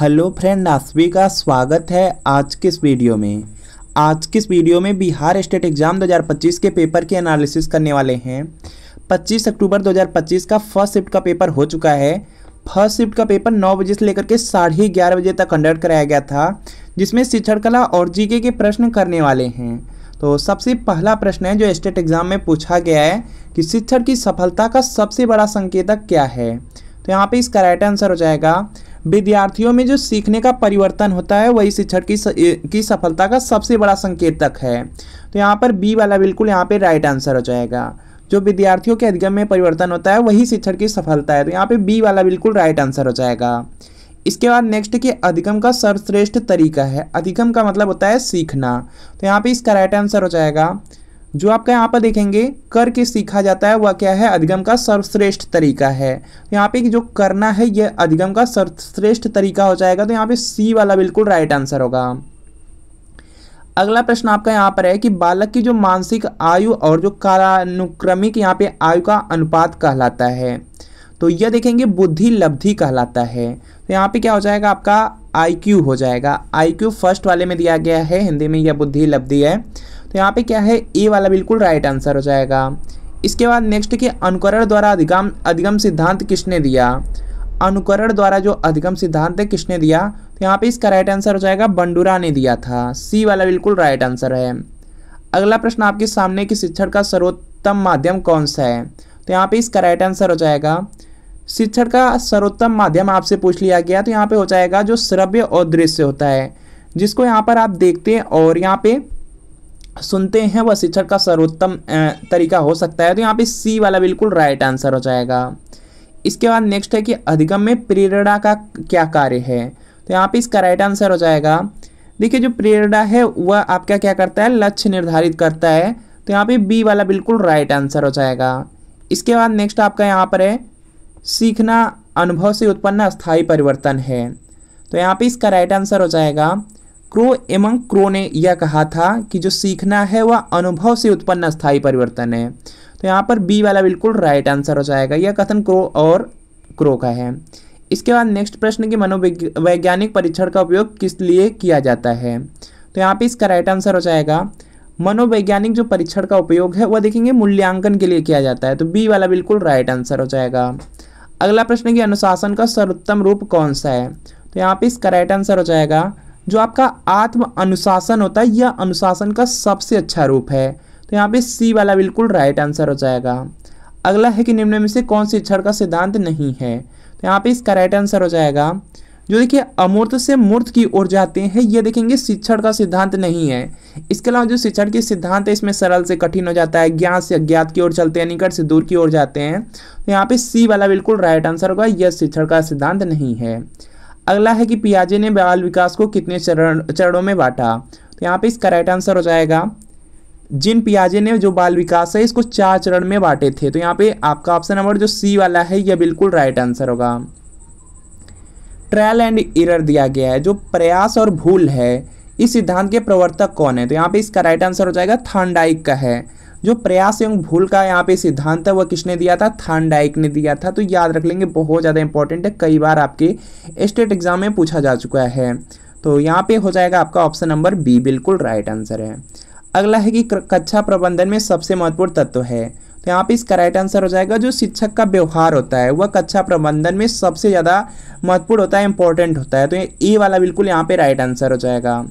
Hello friend, आप सभी का स्वागत है आज के इस वीडियो में। आज के इस वीडियो में बिहार स्टेट एग्जाम 2025 के पेपर की एनालिसिस करने वाले हैं। 25 अक्टूबर 2025 का फर्स्ट शिफ्ट का पेपर हो चुका है। फर्स्ट शिफ्ट का पेपर 9 बजे से लेकर के 11:30 बजे तक कंडक्ट कराया गया था, जिसमें शिक्षण कला और जीके के प्रश्न करने वाले हैं। तो सबसे पहला प्रश्न है जो स्टेट एग्जाम में पूछा गया है कि शिक्षण की सफलता का सबसे बड़ा संकेतक क्या है। तो यहाँ पे इसका राइट आंसर हो जाएगा विद्यार्थियों में जो सीखने का परिवर्तन होता है वही शिक्षण की सफलता का सबसे बड़ा संकेतक है। तो यहाँ पर बी वाला बिल्कुल यहाँ पे राइट आंसर हो जाएगा। जो विद्यार्थियों के अधिगम में परिवर्तन होता है वही शिक्षण की सफलता है। तो यहाँ पे बी वाला बिल्कुल राइट आंसर हो जाएगा। इसके बाद नेक्स्ट कि अधिगम का सर्वश्रेष्ठ तरीका है। अधिगम का मतलब होता है सीखना। तो यहाँ पे इसका राइट आंसर हो जाएगा जो आपका यहाँ पर देखेंगे करके सीखा जाता है वह क्या है, अधिगम का सर्वश्रेष्ठ तरीका है। तो यहाँ पे जो करना है यह अधिगम का सर्वश्रेष्ठ तरीका हो जाएगा। तो यहाँ पे सी वाला बिल्कुल राइट आंसर होगा। अगला प्रश्न आपका यहाँ पर है कि बालक की जो मानसिक आयु और जो कालानुक्रमिक यहाँ पे आयु का अनुपात कहलाता है, तो यह देखेंगे बुद्धि लब्धि कहलाता है। तो यहाँ पे क्या हो जाएगा, आपका IQ हो जाएगा। IQ फर्स्ट वाले में दिया गया है, हिंदी में यह बुद्धि लब्धि है। तो यहाँ पे क्या है, ए वाला बिल्कुल राइट आंसर हो जाएगा। इसके बाद नेक्स्ट कि अनुकरण द्वारा अधिगम सिद्धांत किसने दिया। अनुकरण द्वारा जो अधिगम सिद्धांत है किसने दिया, तो यहाँ पे इसका राइट आंसर हो जाएगा बंडूरा ने दिया था। सी वाला बिल्कुल राइट आंसर है। अगला प्रश्न आपके सामने कि शिक्षण का सर्वोत्तम माध्यम कौन सा है। तो यहाँ पे इसका राइट आंसर हो जाएगा शिक्षण का सर्वोत्तम माध्यम आपसे पूछ लिया गया, तो यहाँ पे हो जाएगा जो श्रव्य और दृश्य होता है, जिसको यहाँ पर आप देखते हैं और यहाँ पे सुनते हैं, वह शिक्षण का सर्वोत्तम तरीका हो सकता है। तो यहाँ पे सी वाला बिल्कुल राइट आंसर हो जाएगा। इसके बाद नेक्स्ट है कि अधिगम में प्रेरणा का क्या कार्य है। तो यहाँ पे इसका राइट आंसर हो जाएगा, देखिए जो प्रेरणा है वह आपका क्या करता है, लक्ष्य निर्धारित करता है। तो यहाँ पे बी वाला बिल्कुल राइट आंसर हो जाएगा। इसके बाद नेक्स्ट आपका यहाँ पर है सीखना अनुभव से उत्पन्न अस्थायी परिवर्तन है। तो यहाँ पे इसका राइट आंसर हो जाएगा क्रो एवं क्रो ने यह कहा था कि जो सीखना है वह अनुभव से उत्पन्न अस्थायी परिवर्तन है। तो यहाँ पर बी वाला बिल्कुल राइट आंसर हो जाएगा। यह कथन क्रो और क्रो का है। इसके बाद नेक्स्ट प्रश्न कि मनोवैज्ञानिक परीक्षण का उपयोग किस लिए किया जाता है। तो यहाँ पे इसका राइट आंसर हो जाएगा मनोवैज्ञानिक जो परीक्षण का उपयोग है वह देखेंगे मूल्यांकन के लिए किया जाता है। तो बी वाला बिल्कुल राइट आंसर हो जाएगा। अगला प्रश्न कि अनुशासन का सर्वोत्तम रूप कौन सा है। तो यहाँ पे इसका राइट आंसर हो जाएगा जो आपका आत्म अनुशासन होता है यह अनुशासन का सबसे अच्छा रूप है। तो यहाँ पे सी वाला बिल्कुल राइट आंसर हो जाएगा। अगला है कि निम्न में से कौन शिक्षण का सिद्धांत नहीं है। तो यहाँ पे इसका राइट आंसर हो जाएगा जो देखिए अमूर्त से मूर्त की ओर जाते हैं, ये देखेंगे शिक्षण का सिद्धांत नहीं है। इसके अलावा जो शिक्षण के सिद्धांत है इसमें सरल से कठिन हो जाता है, ज्ञान से अज्ञात की ओर चलते हैं, निकट से दूर की ओर जाते हैं। तो यहाँ पे सी वाला बिल्कुल राइट आंसर होगा, यह शिक्षण का सिद्धांत नहीं है। अगला है कि पियाजे ने बाल विकास को कितने चरणों में बांटा। तो यहाँ पे इसका राइट आंसर हो जाएगा जिन पियाजे ने जो बाल विकास है इसको 4 चरण में बांटे थे। तो यहाँ पे आपका ऑप्शन नंबर जो सी वाला है यह बिल्कुल राइट आंसर होगा। ट्रायल एंड एरर दिया गया है, जो प्रयास और भूल है इस सिद्धांत के प्रवर्तक कौन है। तो यहाँ पे इसका राइट आंसर हो जाएगा थॉर्नडाइक का है। जो प्रयास एवं भूल का यहाँ पे सिद्धांत है वह किसने दिया था, थॉर्नडाइक ने दिया था। तो याद रख लेंगे, बहुत ज़्यादा इंपॉर्टेंट है, कई बार आपके स्टेट एग्जाम में पूछा जा चुका है। तो यहाँ पे हो जाएगा आपका ऑप्शन नंबर बी बिल्कुल राइट आंसर है। अगला है कि कक्षा प्रबंधन में सबसे महत्वपूर्ण तत्व है। तो यहाँ पे इसका राइट आंसर हो जाएगा जो शिक्षक का व्यवहार होता है वह कक्षा प्रबंधन में सबसे ज़्यादा महत्वपूर्ण होता है, इंपॉर्टेंट होता है। तो ए वाला बिल्कुल यहाँ पे राइट आंसर हो जाएगा।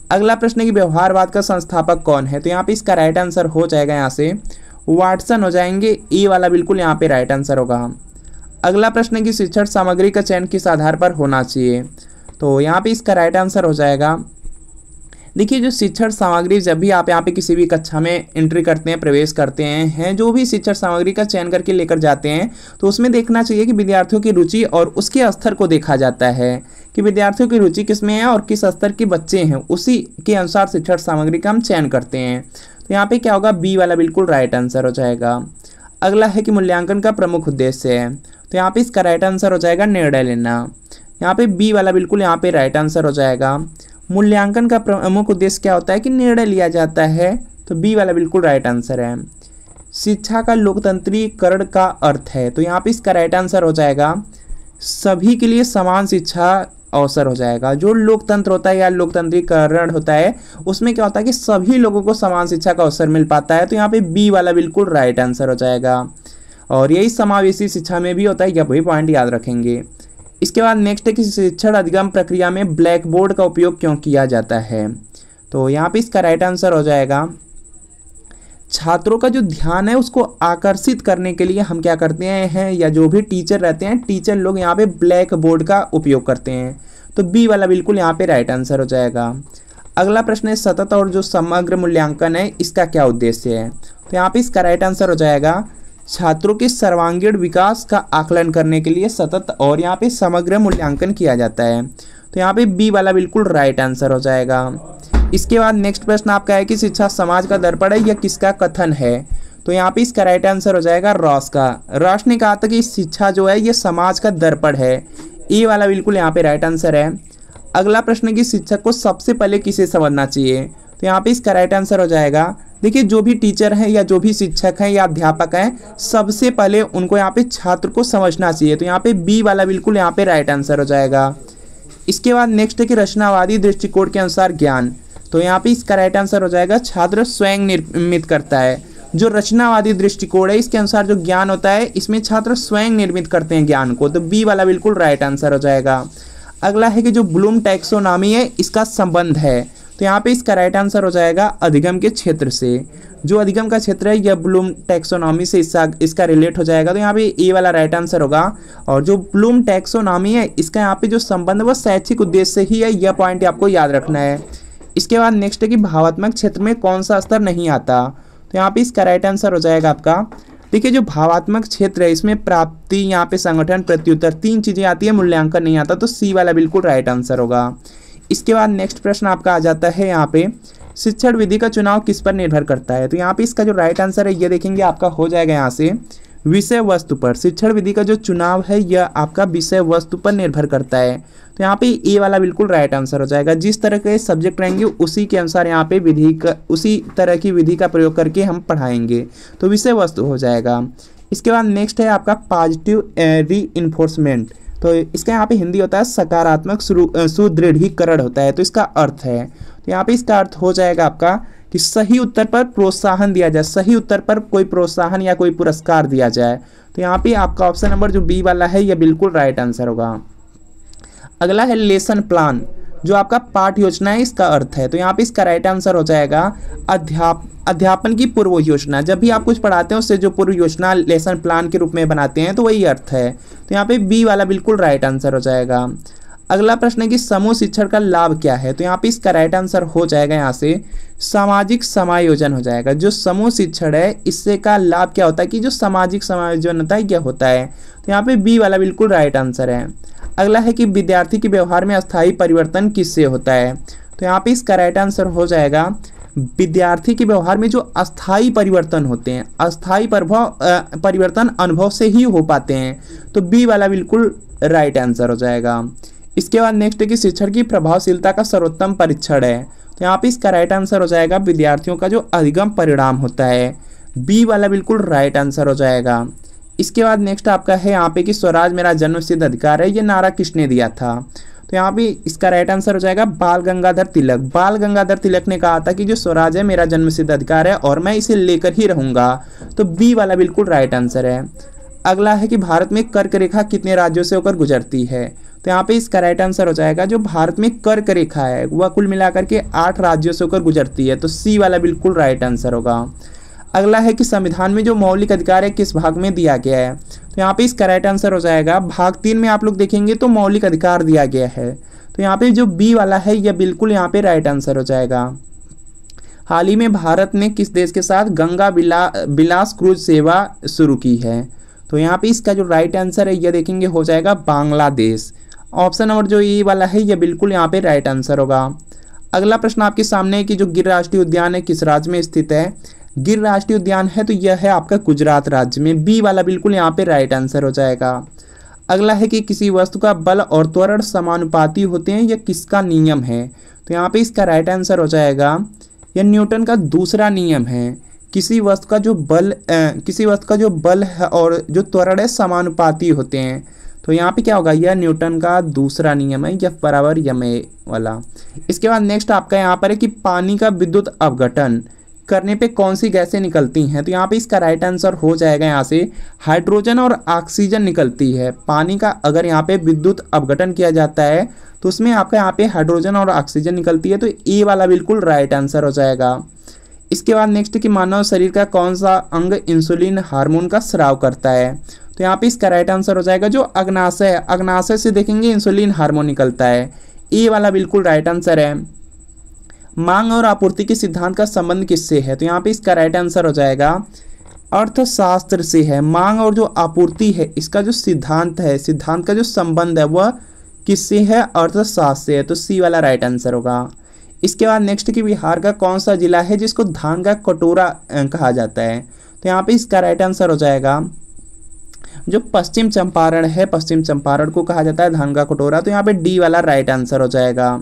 अगला प्रश्न है कि व्यवहारवाद का संस्थापक कौन है। तो यहाँ पे इसका राइट आंसर हो जाएगा यहाँ से वाटसन हो जाएंगे। ए वाला बिल्कुल यहाँ पे राइट आंसर होगा। अगला प्रश्न है कि शिक्षण सामग्री का चयन किस आधार पर होना चाहिए। तो यहाँ पे इसका राइट आंसर हो जाएगा, देखिए जो शिक्षण सामग्री जब भी आप यहाँ पे किसी भी कक्षा में एंट्री करते हैं, प्रवेश करते हैं, जो भी शिक्षण सामग्री का चयन करके लेकर जाते हैं तो उसमें देखना चाहिए कि विद्यार्थियों की रुचि और उसके स्तर को देखा जाता है कि विद्यार्थियों की रुचि किस में है और किस स्तर के बच्चे हैं, उसी के अनुसार शिक्षण सामग्री का हम चयन करते हैं। तो यहाँ पे क्या होगा, बी वाला बिल्कुल राइट आंसर हो जाएगा। अगला है कि मूल्यांकन का प्रमुख उद्देश्य है। तो यहाँ पे इसका राइट आंसर हो जाएगा निर्णय लेना। यहाँ पे बी वाला बिल्कुल यहाँ पे राइट आंसर हो जाएगा। मूल्यांकन का प्रमुख उद्देश्य क्या होता है कि निर्णय लिया जाता है। तो बी वाला बिल्कुल राइट आंसर है। शिक्षा का लोकतंत्रीकरण का अर्थ है। तो यहाँ पे इसका राइट आंसर हो जाएगा सभी के लिए समान शिक्षा अवसर हो जाएगा। जो लोकतंत्र होता है या लोकतंत्रीकरण होता है उसमें क्या होता है कि सभी लोगों को समान शिक्षा का अवसर मिल पाता है, तो यहाँ पे बी वाला बिल्कुल राइट आंसर हो जाएगा। और यही समावेशी शिक्षा में भी होता है, यह वही पॉइंट याद रखेंगे। इसके बाद नेक्स्ट है कि शिक्षण अधिगम प्रक्रिया में ब्लैक बोर्ड का उपयोग क्यों किया जाता है, तो यहाँ पे इसका राइट आंसर हो जाएगा छात्रों का जो ध्यान है उसको आकर्षित करने के लिए हम क्या करते हैं, या जो भी टीचर रहते हैं टीचर लोग यहाँ पे ब्लैक बोर्ड का उपयोग करते हैं, तो बी वाला बिल्कुल यहाँ पे राइट आंसर हो जाएगा। अगला प्रश्न है सतत और जो समग्र मूल्यांकन है इसका क्या उद्देश्य है, तो यहाँ पे इसका राइट आंसर हो जाएगा छात्रों के सर्वांगीण विकास का आकलन करने के लिए सतत और यहाँ पे समग्र मूल्यांकन किया जाता है, तो यहाँ पे बी वाला बिल्कुल राइट आंसर हो जाएगा। इसके बाद नेक्स्ट प्रश्न आपका है कि शिक्षा समाज का दर्पण है यह किसका कथन है, तो यहाँ पे इसका राइट आंसर हो जाएगा रॉस का। रॉस ने कहा था कि शिक्षा जो है ये समाज का दर्पण है, ए वाला बिल्कुल यहाँ पे राइट आंसर है। अगला प्रश्न कि शिक्षक को सबसे पहले किसे समझना चाहिए, तो यहाँ पे इसका राइट आंसर हो जाएगा, देखिए जो भी टीचर हैं या जो भी शिक्षक हैं या अध्यापक हैं सबसे पहले उनको यहाँ पे छात्र को समझना चाहिए, तो यहाँ पे बी वाला बिल्कुल यहाँ पे राइट आंसर हो जाएगा। इसके बाद नेक्स्ट है कि रचनावादी दृष्टिकोण के अनुसार ज्ञान, तो यहाँ पे इसका राइट आंसर हो जाएगा छात्र स्वयं निर्मित करता है। जो रचनावादी दृष्टिकोण है इसके अनुसार जो ज्ञान होता है इसमें छात्र स्वयं निर्मित करते हैं ज्ञान को, तो बी वाला बिल्कुल राइट आंसर हो जाएगा। अगला है कि जो ब्लूम टैक्सोनॉमी है इसका संबंध है, तो यहाँ पे इसका राइट आंसर हो जाएगा अधिगम के क्षेत्र से। जो अधिगम का क्षेत्र है यह ब्लूम टैक्सोनॉमी से इसका रिलेट हो जाएगा, तो यहाँ पे ए वाला राइट आंसर होगा। और जो ब्लूम टैक्सोनॉमी है इसका यहाँ पे जो संबंध वो शैक्षिक उद्देश्य से ही है, यह पॉइंट आपको याद रखना है। इसके बाद नेक्स्ट है कि भावात्मक क्षेत्र में कौन सा स्तर नहीं आता, तो यहाँ पे इसका राइट आंसर हो जाएगा आपका, देखिए जो भावात्मक क्षेत्र है इसमें प्राप्ति, यहाँ पे संगठन, प्रत्युत्तर, तीन चीजें आती है, मूल्यांकन नहीं आता, तो सी वाला बिल्कुल राइट आंसर होगा। इसके बाद नेक्स्ट प्रश्न आपका आ जाता है यहाँ पे शिक्षण विधि का चुनाव किस पर निर्भर करता है, तो यहाँ पे इसका जो राइट आंसर है ये देखेंगे आपका हो जाएगा यहाँ से विषय वस्तु पर। शिक्षण विधि का जो चुनाव है यह आपका विषय वस्तु पर निर्भर करता है, तो यहाँ पे ए वाला बिल्कुल राइट आंसर हो जाएगा। जिस तरह के सब्जेक्ट रहेंगे उसी के अनुसार यहाँ पे विधि का, उसी तरह की विधि का प्रयोग करके हम पढ़ाएंगे, तो विषय वस्तु हो जाएगा। इसके बाद नेक्स्ट है आपका पॉजिटिव रीइंफोर्समेंट, तो इसका यहाँ पे हिंदी होता है सकारात्मक सुदृढ़ीकरण होता है, तो इसका अर्थ है, तो यहाँ पे इसका अर्थ हो जाएगा आपका कि सही उत्तर पर प्रोत्साहन दिया जाए, सही उत्तर पर कोई प्रोत्साहन या कोई पुरस्कार दिया जाए, तो यहाँ पे आपका ऑप्शन नंबर जो बी वाला है यह बिल्कुल राइट आंसर होगा। अगला है लेसन प्लान, जो आपका पाठ योजना है इसका अर्थ है, तो यहाँ पे इसका राइट आंसर हो जाएगा अध्यापन की पूर्व योजना। जब भी आप कुछ पढ़ाते हैं उससे जो पूर्व योजना लेसन प्लान के रूप में बनाते हैं तो वही अर्थ है, तो यहाँ पे बी वाला बिल्कुल राइट आंसर हो जाएगा। अगला प्रश्न है कि समूह शिक्षण का लाभ क्या है, तो यहाँ पे इसका राइट आंसर हो जाएगा यहाँ से सामाजिक समायोजन हो जाएगा। जो समूह शिक्षण है इससे का लाभ क्या होता है कि जो सामाजिक समायोजन होता है क्या होता है, तो यहाँ पे बी वाला बिल्कुल राइट आंसर है। अगला है कि विद्यार्थी के व्यवहार में अस्थायी परिवर्तन किससे होता है, तो यहाँ पे इसका राइट आंसर हो जाएगा विद्यार्थी के व्यवहार में जो अस्थायी परिवर्तन होते हैं, अस्थायी परिवर्तन अनुभव से ही हो पाते हैं, तो बी वाला बिल्कुल राइट आंसर हो जाएगा। इसके बाद नेक्स्ट है कि शिक्षण की प्रभावशीलता का सर्वोत्तम परीक्षण है, तो यहाँ पे इसका राइट आंसर हो जाएगा विद्यार्थियों का जो अधिगम परिणाम होता है, बी वाला बिल्कुल राइट आंसर हो जाएगा। इसके बाद नेक्स्ट आपका है यहाँ पे कि स्वराज मेरा जन्मसिद्ध अधिकार है, ये नारा किसने दिया था, तो यहाँ पे इसका राइट आंसर हो जाएगा बाल गंगाधर तिलक। बाल गंगाधर तिलक ने कहा था कि जो स्वराज है मेरा जन्मसिद्ध अधिकार है और मैं इसे लेकर ही रहूंगा, तो बी वाला बिल्कुल राइट आंसर है। अगला है कि भारत में कर्क रेखा कितने राज्यों से होकर गुजरती है, तो यहाँ पे इसका राइट आंसर हो जाएगा जो भारत में कर्क रेखा है वह कुल मिलाकर के 8 राज्यों से होकर गुजरती है, तो सी वाला बिल्कुल राइट आंसर होगा। अगला है कि संविधान में जो मौलिक अधिकार है किस भाग में दिया गया है, तो यहाँ पे इसका राइट आंसर हो जाएगा भाग 3 में आप लोग देखेंगे तो मौलिक अधिकार दिया गया है, तो यहाँ पे जो बी वाला है यह बिल्कुल यहाँ पे राइट आंसर हो जाएगा। हाल ही में भारत ने किस देश के साथ गंगा बिलास क्रूज सेवा शुरू की है, तो यहाँ पे इसका जो राइट आंसर है यह देखेंगे हो जाएगा बांग्लादेश। ऑप्शन नंबर जो ए वाला है यह बिल्कुल यहाँ पे राइट आंसर होगा। अगला प्रश्न आपके सामने है कि जो गिर राष्ट्रीय उद्यान है किस राज्य में स्थित है, गिर राष्ट्रीय उद्यान है तो यह है आपका गुजरात राज्य में, बी वाला बिल्कुल यहाँ पे राइट आंसर हो जाएगा। अगला है कि किसी वस्तु का बल और त्वरण समानुपाती होते हैं, यह किसका नियम है, तो यहाँ पे इसका राइट आंसर हो जाएगा यह न्यूटन का दूसरा नियम है। किसी वस्तु का जो बल है और जो त्वरण है समानुपाती होते हैं, तो यहाँ पे क्या होगा, यह न्यूटन का दूसरा नियम है, F बराबर ma वाला। इसके बाद नेक्स्ट आपका यहाँ पर है कि पानी का विद्युत अपघटन करने पे कौन सी गैसें निकलती हैं। तो यहाँ पे इसका राइट आंसर हो जाएगा यहाँ से हाइड्रोजन और ऑक्सीजन निकलती है। पानी का अगर यहाँ पे विद्युत अपघटन किया जाता है तो उसमें आपका यहाँ पे हाइड्रोजन और ऑक्सीजन निकलती है, तो ए वाला बिल्कुल राइट आंसर हो जाएगा। इसके बाद नेक्स्ट कि मानव शरीर का कौन सा अंग इंसुलिन हार्मोन का स्राव करता है। तो यहाँ पे इसका राइट आंसर हो जाएगा जो अग्नाशय है, अग्नाशय से देखेंगे इंसुलिन हार्मोन निकलता है, ए वाला बिल्कुल राइट आंसर है। मांग और आपूर्ति के सिद्धांत का संबंध किससे है। तो यहाँ पे इसका राइट आंसर हो जाएगा अर्थशास्त्र से है। मांग और जो आपूर्ति है इसका जो सिद्धांत है, सिद्धांत का जो संबंध है वह किससे है, अर्थशास्त्र से है, तो सी वाला राइट आंसर होगा। इसके बाद नेक्स्ट कि बिहार का कौन सा जिला है जिसको धान का कटोरा कहा जाता है। तो यहाँ पे इसका राइट आंसर हो जाएगा जो पश्चिम चंपारण है, पश्चिम चंपारण को कहा जाता है धान का कटोरा, तो यहाँ पे डी वाला राइट आंसर हो जाएगा।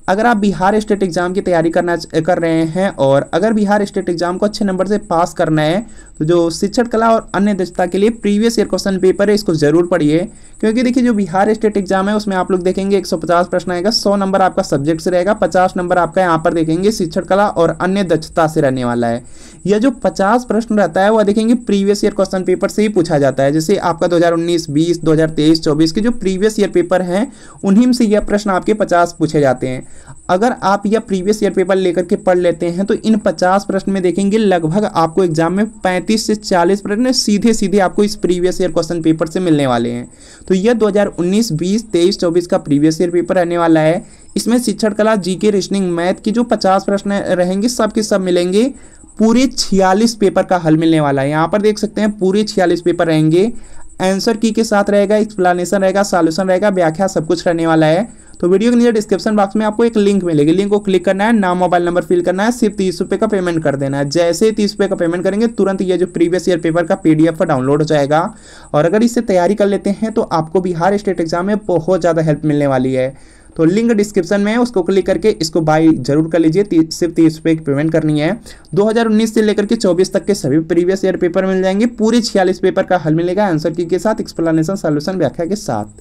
अगर आप बिहार स्टेट एग्जाम की तैयारी कर रहे हैं और अगर बिहार स्टेट एग्जाम को अच्छे नंबर से पास करना है तो जो शिक्षण कला और अन्य दक्षता के लिए प्रीवियस ईयर क्वेश्चन पेपर है इसको जरूर पढ़िए, क्योंकि देखिए जो बिहार स्टेट एग्जाम है उसमें आप लोग देखेंगे 150 प्रश्न आएगा, 100 नंबर आपका सब्जेक्ट से रहेगा, 50 नंबर आपका यहाँ पर देखेंगे शिक्षण कला और अन्य दक्षता से रहने वाला है। यह जो 50 प्रश्न रहता है वह देखेंगे प्रीवियस ईयर क्वेश्चन पेपर से ही पूछा जाता है। जैसे आपका 2019, 20, 2023, 24 के जो प्रीवियस ईयर पेपर हैं उन्हीं से यह प्रश्न आपके 50 पूछे जाते हैं। अगर आप यह प्रीवियस ईयर पेपर लेकर के पढ़ लेते हैं तो इन 50 प्रश्न में देखेंगे लगभग आपको एग्जाम में 35 से 40 प्रश्न सीधे सीधे आपको इस प्रीवियस ईयर क्वेश्चन पेपर से मिलने वाले हैं। तो यह 2019, 20, 23, 24 का प्रीवियस ईयर पेपर रहने वाला है। इसमें शिक्षण कला, जीके, रीजनिंग, मैथ की जो 50 प्रश्न रहेंगे सब के सब मिलेंगे। पूरे 46 पेपर का हल मिलने वाला है। यहाँ पर देख सकते हैं पूरे 46 पेपर रहेंगे, आंसर की के साथ रहेगा, एक्सप्लेनेशन रहेगा, सॉल्यूशन रहेगा, व्याख्या, सब कुछ रहने वाला है। तो वीडियो के नीचे डिस्क्रिप्शन बॉक्स में आपको एक लिंक मिलेगी, लिंक को क्लिक करना है, नाम मोबाइल नंबर फिल करना है, सिर्फ 30 रुपये का पेमेंट कर देना है। जैसे ही 30 रुपये का पेमेंट करेंगे तुरंत ये जो प्रीवियस ईयर पेपर का PDF डाउनलोड हो जाएगा। और अगर इससे तैयारी कर लेते हैं तो आपको बिहार स्टेट एग्जाम में बहुत ज़्यादा हेल्प मिलने वाली है। तो लिंक डिस्क्रिप्शन में है, उसको क्लिक करके इसको बाय जरूर कर लीजिए। सिर्फ 30 रुपये की पेमेंट करनी है। 2019 से लेकर के 24 तक के सभी प्रीवियस ईयर पेपर मिल जाएंगे, पूरे 46 पेपर का हल मिलेगा आंसर की के साथ, एक्सप्लेनेशन, सॉल्यूशन, व्याख्या के साथ।